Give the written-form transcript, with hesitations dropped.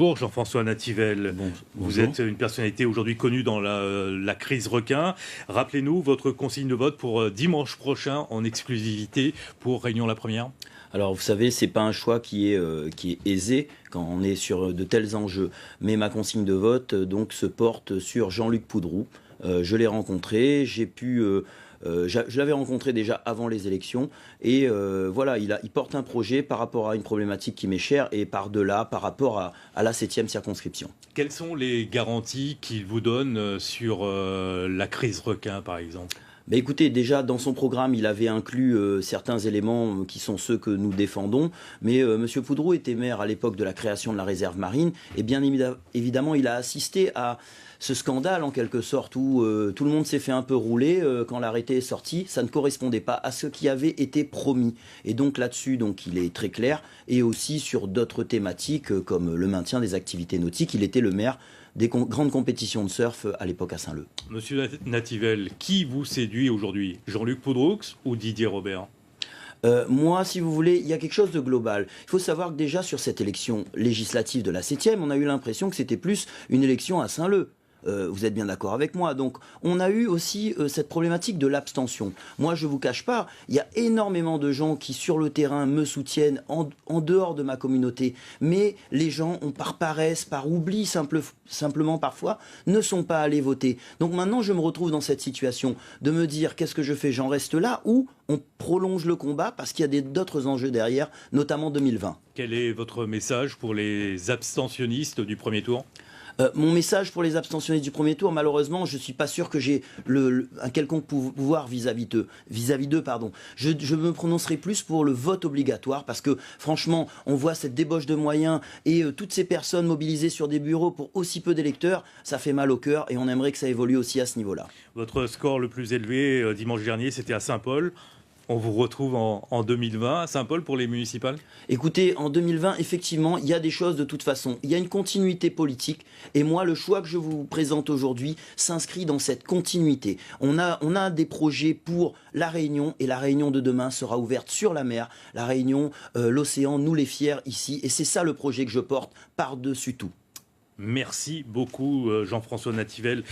Bonjour Jean-François Nativelle. Vous Bonjour. êtes une personnalité aujourd'hui connue dans la crise requin. Rappelez-nous votre consigne de vote pour dimanche prochain en exclusivité pour Réunion la Première. Alors vous savez, c'est pas un choix qui est aisé quand on est sur de tels enjeux. Mais ma consigne de vote donc se porte sur Jean-Luc Poudroux. Je l'ai rencontré, je l'avais rencontré déjà avant les élections et voilà, il porte un projet par rapport à une problématique qui m'est chère et par-delà, par rapport à la 7e circonscription. Quelles sont les garanties qu'il vous donne sur la crise requin, par exemple ? Ben écoutez, déjà dans son programme, il avait inclus certains éléments qui sont ceux que nous défendons, mais M. Poudroux était maire à l'époque de la création de la réserve marine, et bien évidemment, il a assisté à ce scandale en quelque sorte où tout le monde s'est fait un peu rouler quand l'arrêté est sorti. Ça ne correspondait pas à ce qui avait été promis. Et donc là-dessus, donc, il est très clair, et aussi sur d'autres thématiques comme le maintien des activités nautiques. Il était le maire des grandes compétitions de surf à l'époque à Saint-Leu. Monsieur Nativelle, qui vous séduit aujourd'hui ? Jean-Luc Poudroux ou Didier Robert ? Moi, si vous voulez, il y a quelque chose de global. Il faut savoir que déjà sur cette élection législative de la 7e, on a eu l'impression que c'était plus une élection à Saint-Leu. Vous êtes bien d'accord avec moi. Donc, on a eu aussi cette problématique de l'abstention. Moi, je ne vous cache pas, il y a énormément de gens qui, sur le terrain, me soutiennent en dehors de ma communauté. Mais les gens, par paresse, par oubli simplement parfois, ne sont pas allés voter. Donc maintenant, je me retrouve dans cette situation de me dire, qu'est-ce que je fais ? J'en reste là ou on prolonge le combat parce qu'il y a d'autres enjeux derrière, notamment 2020. Quel est votre message pour les abstentionnistes du premier tour ? Mon message pour les abstentionnistes du premier tour, malheureusement, je ne suis pas sûr que j'ai un quelconque pouvoir vis-à-vis d'eux. Je me prononcerai plus pour le vote obligatoire parce que, franchement, on voit cette débauche de moyens et toutes ces personnes mobilisées sur des bureaux pour aussi peu d'électeurs, ça fait mal au cœur et on aimerait que ça évolue aussi à ce niveau-là. Votre score le plus élevé dimanche dernier, c'était à Saint-Paul. On vous retrouve en 2020 à Saint-Paul pour les municipales ? Écoutez, en 2020, effectivement, il y a des choses de toute façon. Il y a une continuité politique et moi, le choix que je vous présente aujourd'hui s'inscrit dans cette continuité. On a des projets pour la Réunion et la Réunion de demain sera ouverte sur la mer. La Réunion, l'océan, nous les fiers ici et c'est ça le projet que je porte par-dessus tout. Merci beaucoup Jean-François Nativelle.